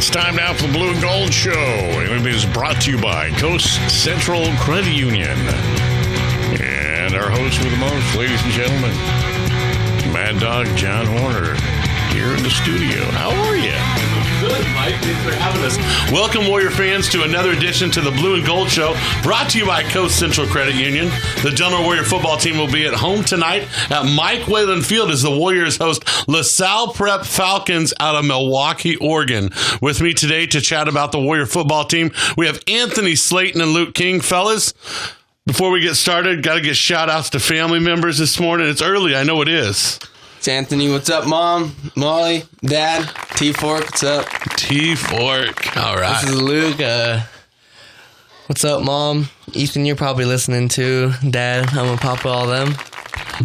It's time now for the Blue and Gold Show, and it is brought to you by Coast Central Credit Union. And our host with the most, ladies and gentlemen, Mad Dog John Horner, here in the studio. How are you? Good, Mike. Thanks for having us. Welcome, Warrior fans, to another edition to the Blue and Gold Show, brought to you by Coast Central Credit Union. The Delaware Warrior football team will be at home tonight at Mike Whalen Field as the Warriors host LaSalle Prep Falcons out of Milwaukee, Oregon. With me today to chat about the Warrior football team, we have Anthony Slayton and Luke King. Fellas, before we get started, got to get shout-outs to family members this morning. It's early. I know it is. It's Anthony. What's up, Mom? Molly? Dad? T-Fork? What's up? T-Fork. All right. This is Luke. What's up, Mom? Ethan, you're probably listening too. Dad, I'm going to pop all them.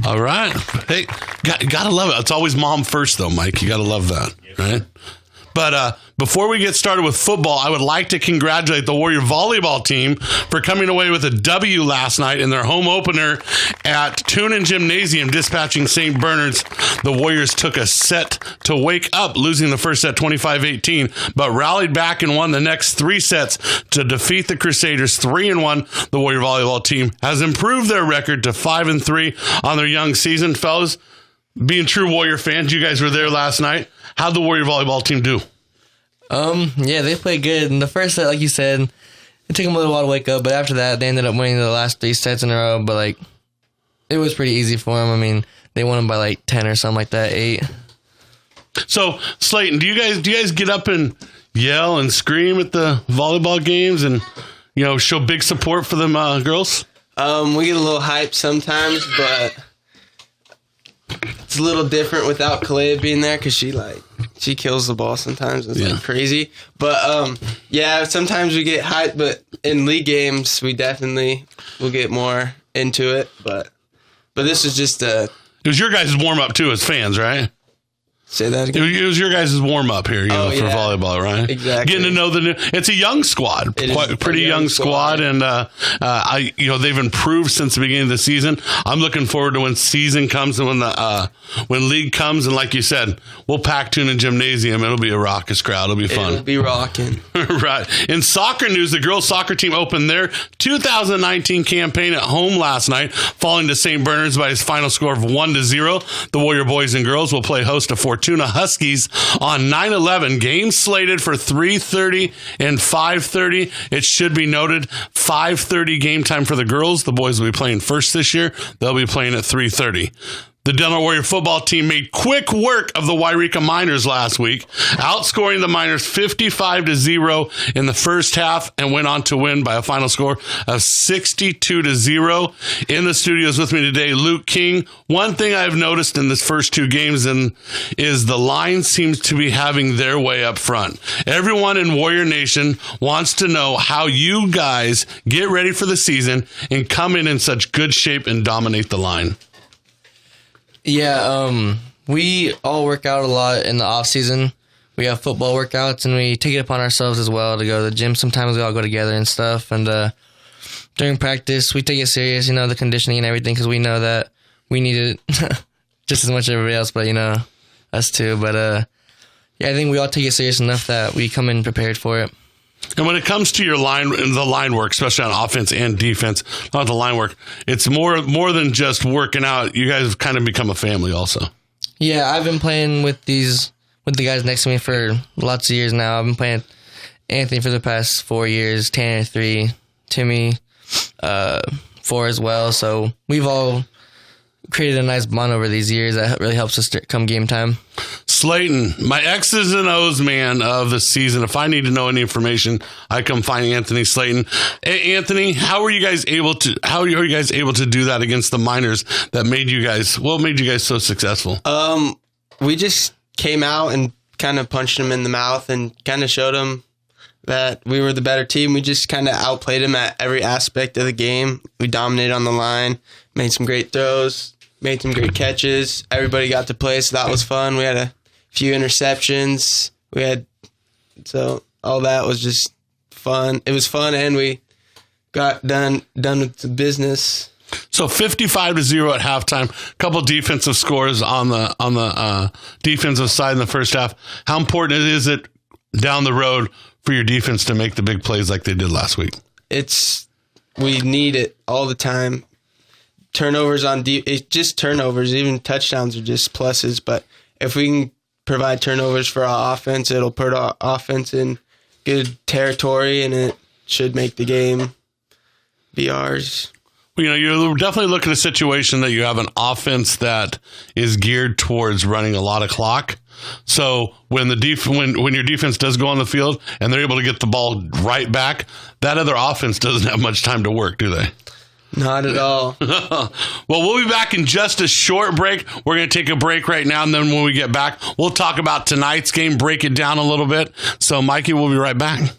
All right. Hey, gotta love it. It's always mom first, though, Mike. You gotta love that, right? But before we get started with football, I would like to congratulate the Warrior volleyball team for coming away with a W last night in their home opener at Tunin Gymnasium, dispatching St. Bernard's. The Warriors took a set to wake up, losing the first set 25-18, but rallied back and won the next three sets to defeat the Crusaders 3-1. The Warrior volleyball team has improved their record to 5-3 on their young season. Fellas, being true Warrior fans, you guys were there last night. How'd the Warrior volleyball team do? Yeah, they played good. In the first set, like you said, it took them a little while to wake up, but after that, they ended up winning the last three sets in a row, but it was pretty easy for them. I mean, they won them by 10 or something like that, 8. So, Slayton, do you guys get up and yell and scream at the volleyball games and, show big support for them girls? We get a little hype sometimes, but it's a little different without Kalea being there because she kills the ball sometimes. It's crazy. But sometimes we get hyped, but in league games we definitely will get more into it. But this is just it was your guys' warm up too as fans, right? Say that again. It was your guys' warm up here, for volleyball, right? Exactly. Getting to know it's a young squad, pretty young squad, and they've improved since the beginning of the season. I'm looking forward to when season comes and when league comes, and like you said, we'll pack Tunin Gymnasium. It'll be a raucous crowd. It'll be fun. It'll be rocking. Right. In soccer news, the girls' soccer team opened their 2019 campaign at home last night, falling to St. Bernard's by its final score of 1-0. The Warrior boys and girls will play host to Fortuna Huskies on 9/11. Game slated for 3:30 and 5:30. It should be noted 5:30 game time for the girls. The boys will be playing first this year. They'll be playing at 3:30. The Delaware Warrior football team made quick work of the Wairika Miners last week, outscoring the Miners 55-0 in the first half and went on to win by a final score of 62-0. In the studios with me today, Luke King. One thing I've noticed in this first two games is the line seems to be having their way up front. Everyone in Warrior Nation wants to know how you guys get ready for the season and come in such good shape and dominate the line. Yeah, we all work out a lot in the off season. We have football workouts, and we take it upon ourselves as well to go to the gym. Sometimes we all go together and stuff. And during practice, we take it serious, the conditioning and everything, because we know that we need it just as much as everybody else, but us too. But I think we all take it serious enough that we come in prepared for it. And when it comes to the line work, especially on offense and defense, not the line work, it's more than just working out. You guys have kind of become a family also. Yeah, I've been playing with the guys next to me for lots of years now. I've been playing Anthony for the past 4 years, Tanner 3, Timmy 4 as well. So we've all created a nice bond over these years that really helps us come game time. Slayton, my X's and O's man of the season. If I need to know any information, I come find Anthony Slayton. Hey, Anthony, how are you guys able to do that against the Miners that made you guys so successful? We just came out and kind of punched them in the mouth and kind of showed them that we were the better team. We just kind of outplayed them at every aspect of the game. We dominated on the line, made some great throws, made some great catches. Everybody got to play, so that was fun. We had a few interceptions. So all that was just fun. It was fun, and we got done with the business. So 55-0 at halftime. A couple defensive scores on the defensive side in the first half. How important is it down the road for your defense to make the big plays like they did last week? We need it all the time. Turnovers on it's just turnovers. Even touchdowns are just pluses. But if we can provide turnovers for our offense, it'll put our offense in good territory, and it should make the game be ours. You're definitely looking at a situation that you have an offense that is geared towards running a lot of clock. So when when your defense does go on the field and they're able to get the ball right back, that other offense doesn't have much time to work, do they? Not at all. Well, we'll be back in just a short break. We're going to take a break right now, and then when we get back, we'll talk about tonight's game, break it down a little bit. So, Mikey, we'll be right back.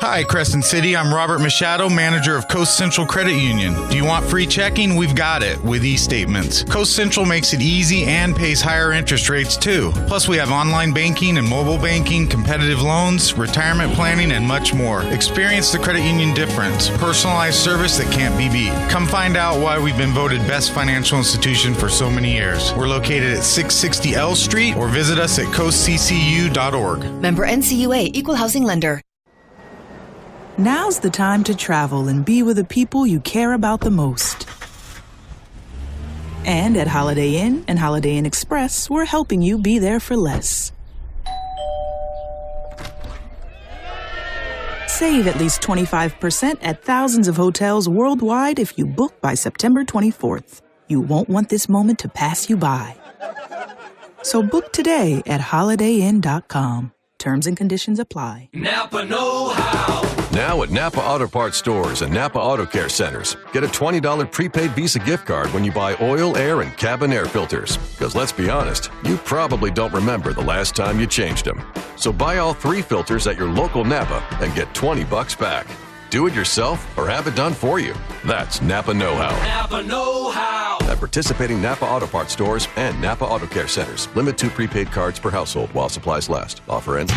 Hi, Crescent City. I'm Robert Machado, manager of Coast Central Credit Union. Do you want free checking? We've got it with e-statements. Coast Central makes it easy and pays higher interest rates, too. Plus, we have online banking and mobile banking, competitive loans, retirement planning, and much more. Experience the credit union difference. Personalized service that can't be beat. Come find out why we've been voted best financial institution for so many years. We're located at 660 L Street, or visit us at coastccu.org. Member NCUA, Equal Housing Lender. Now's the time to travel and be with the people you care about the most. And at Holiday Inn and Holiday Inn Express, we're helping you be there for less. Save at least 25% at thousands of hotels worldwide if you book by September 24th. You won't want this moment to pass you by. So book today at HolidayInn.com. Terms and conditions apply. Napa know-how. Now at Napa Auto Parts stores and Napa Auto Care centers, get a $20 prepaid Visa gift card when you buy oil, air, and cabin air filters. Because let's be honest, you probably don't remember the last time you changed them. So buy all 3 filters at your local Napa and get $20 back. Do it yourself or have it done for you. That's Napa know-how. Napa know-how. At participating Napa Auto Parts stores and Napa Auto Care centers. Limit 2 prepaid cards per household while supplies last. Offer ends.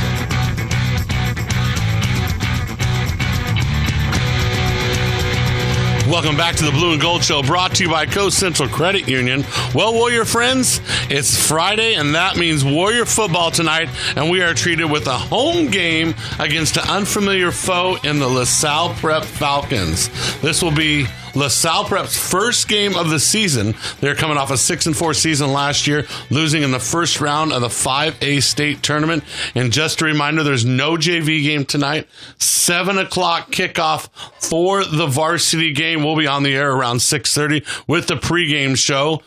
Welcome back to the Blue and Gold Show, brought to you by Coast Central Credit Union. Well, Warrior friends, it's Friday, and that means Warrior football tonight, and we are treated with a home game against an unfamiliar foe in the LaSalle Prep Falcons. This will be LaSalle Prep's first game of the season. They're coming off a 6-4 season last year, losing in the first round of the 5A state tournament. And just a reminder, there's no JV game tonight. 7 o'clock kickoff for the varsity game. We'll be on the air around 6:30 with the pregame show.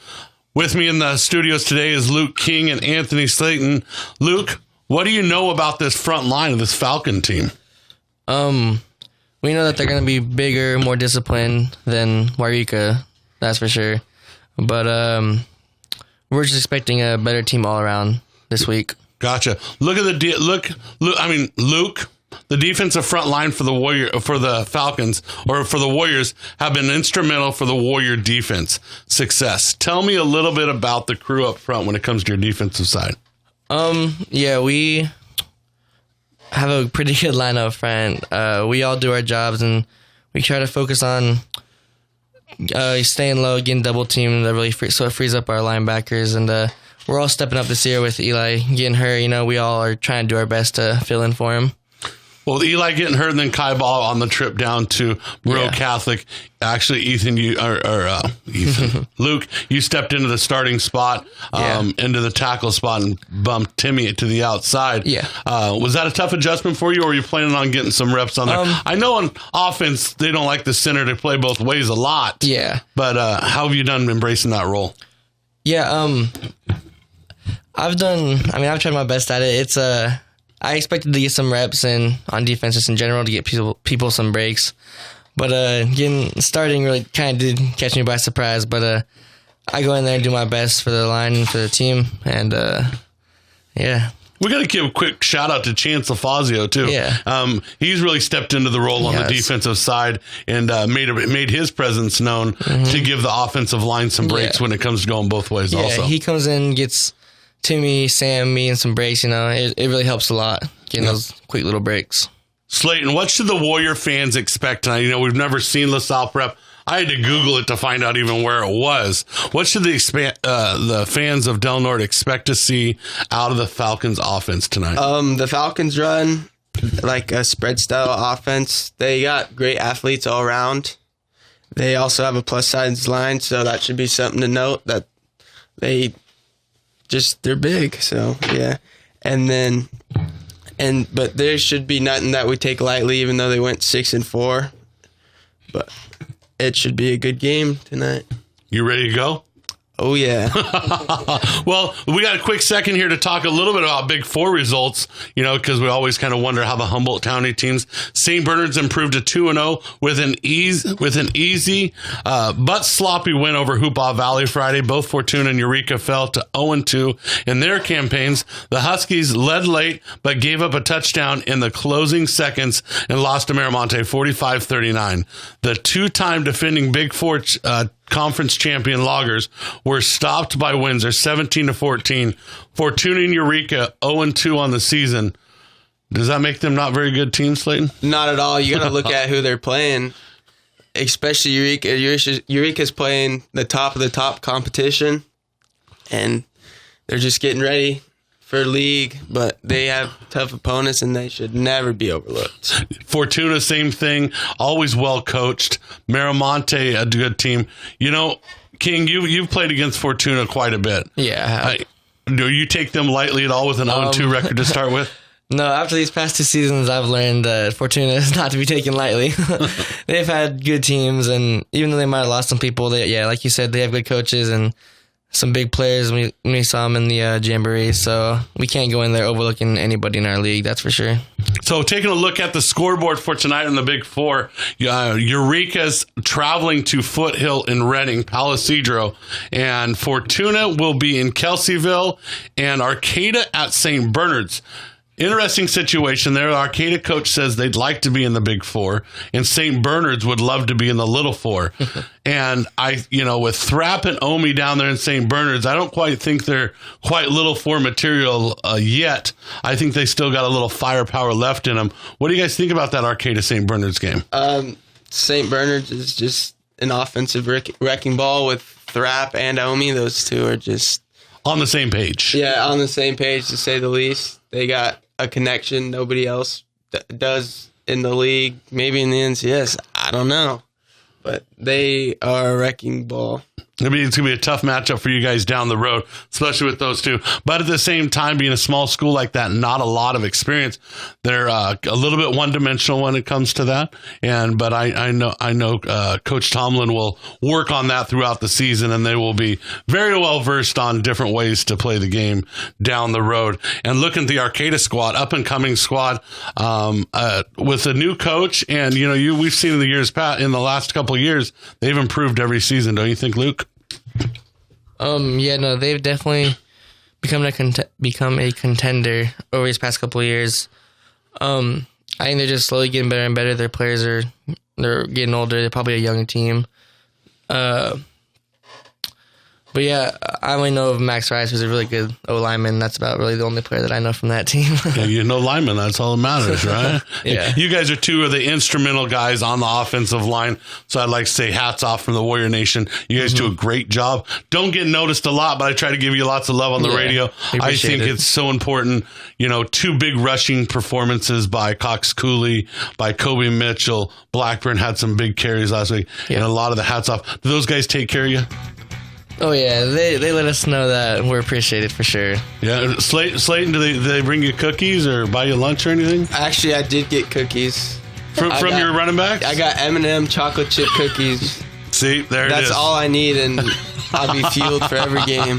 With me in the studios today is Luke King and Anthony Slayton. Luke, what do you know about this front line of this Falcon team? We know that they're going to be bigger, more disciplined than Wairika, that's for sure. But we're just expecting a better team all around this week. Gotcha. Look at Luke. The defensive front line for the Falcons or for the Warriors have been instrumental for the Warrior defense success. Tell me a little bit about the crew up front when it comes to your defensive side. Yeah, we have a pretty good line up front. We all do our jobs, and we try to focus on staying low, getting double teamed. So it frees up our linebackers, and we're all stepping up this year with Eli getting hurt. We all are trying to do our best to fill in for him. Well, Eli getting hurt and then Kai Ball on the trip down to Monroe Catholic. Actually, Luke, you stepped into the starting spot, into the tackle spot and bumped Timmy to the outside. Yeah. Was that a tough adjustment for you, or are you planning on getting some reps on there? I know on offense, they don't like the center to play both ways a lot. Yeah. But how have you done embracing that role? Yeah. I've tried my best at it. I expected to get some reps in on defense just in general to get people some breaks. But starting really kind of did catch me by surprise. But I go in there and do my best for the line and for the team. And, yeah. We got to give a quick shout out to Chance LaFazio, too. Yeah. He's really stepped into the role on the defensive side and made his presence known to give the offensive line some breaks when it comes to going both ways also. He comes in, gets Timmy, Sam, me, and some breaks. It really helps a lot getting those quick little breaks. Slayton, what should the Warrior fans expect tonight? We've never seen LaSalle Prep. I had to Google it to find out even where it was. What should the fans of Del Norte expect to see out of the Falcons offense tonight? The Falcons run like a spread style offense. They got great athletes all around. They also have a plus size line, so that should be something to note, that they're big. So yeah. But there should be nothing that we take lightly, even though they went 6-4. But it should be a good game tonight. You ready to go? Oh, yeah. Well, we got a quick second here to talk a little bit about Big Four results, because we always kind of wonder how the Humboldt County teams. St. Bernard's improved to 2-0 with an easy but sloppy win over Hoopaw Valley Friday. Both Fortuna and Eureka fell to 0-2 in their campaigns. The Huskies led late but gave up a touchdown in the closing seconds and lost to Miramonte 45-39. The two-time defending Big Four conference champion Loggers were stopped by Windsor 17-14. Fortuna and Eureka 0-2 on the season. Does that make them not very good teams, Slayton? Not at all. You got to look at who they're playing, especially Eureka. Eureka's playing the top of the top competition, and they're just getting ready for league, but they have tough opponents, and they should never be overlooked. Fortuna, same thing, always well coached. Miramonte, a good team. King, you've played against Fortuna quite a bit. Yeah, I have. Do you take them lightly at all with an 0-2 record to start with? No, after these past 2 seasons, I've learned that Fortuna is not to be taken lightly. They've had good teams, and even though they might have lost some people, like you said, they have good coaches and some big players. We saw them in the Jamboree, so we can't go in there overlooking anybody in our league, that's for sure. So taking a look at the scoreboard for tonight in the Big Four, Eureka's traveling to Foothill in Reading, Palisadro, and Fortuna will be in Kelseyville, and Arcata at St. Bernard's. Interesting situation there. The Arcata coach says they'd like to be in the Big Four, and St. Bernard's would love to be in the Little Four. And with Thrapp and Omi down there in St. Bernard's, I don't quite think they're quite Little Four material yet. I think they still got a little firepower left in them. What do you guys think about that Arcata St. Bernard's game? St. Bernard's is just an offensive wrecking ball with Thrapp and Omi. Those two are just on the same page. Yeah, on the same page, to say the least. They got a connection nobody else does in the league, maybe in the NCS. I don't know. But they are a wrecking ball. It's going to be a tough matchup for you guys down the road, especially with those two. But at the same time, being a small school like that, not a lot of experience. They're a little bit one-dimensional when it comes to that. But I know Coach Tomlin will work on that throughout the season, and they will be very well versed on different ways to play the game down the road. And looking at the Arcata squad, up-and-coming squad, with a new coach, and we've seen in the last couple of years, they've improved every season. Don't you think, Luke? They've definitely become a contender over these past couple of years. I think they're just slowly getting better and better. Their players they're getting older. They're probably a young team. But yeah, I only know of Max Rice, who's a really good O-lineman. That's about really the only player that I know from that team. Lineman, that's all that matters, right? Yeah. You guys are two of the instrumental guys on the offensive line, so I'd like to say hats off from the Warrior Nation. You guys do a great job. Don't get noticed a lot, but I try to give you lots of love on the radio. I think it's so important. 2 big rushing performances by Cox Cooley, by Kobe Mitchell. Blackburn had some big carries last week, and a lot of the hats off. Do those guys take care of you? Oh, yeah. They let us know that. We're appreciated for sure. Yeah. Slayton, do they bring you cookies or buy you lunch or anything? Actually, I did get cookies. From your running backs? I got M&M chocolate chip cookies. See, there it is. That's all I need, and I'll be fueled for every game.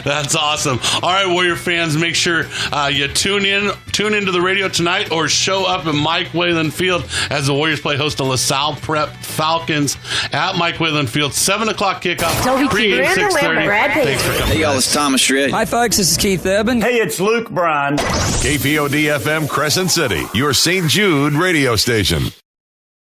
That's awesome. All right, Warrior fans, make sure you tune into the radio tonight or show up at Mike Wayland Field as the Warriors play host to LaSalle Prep Falcons at Mike Wayland Field. 7 o'clock kickoff. Toby Pregame Keith, 6:30. Thanks for coming. Hey, y'all, it's Thomas Shred. Hi, folks. This is Keith Urban. Hey, it's Luke Bryan. KPOD FM Crescent City, your St. Jude radio station.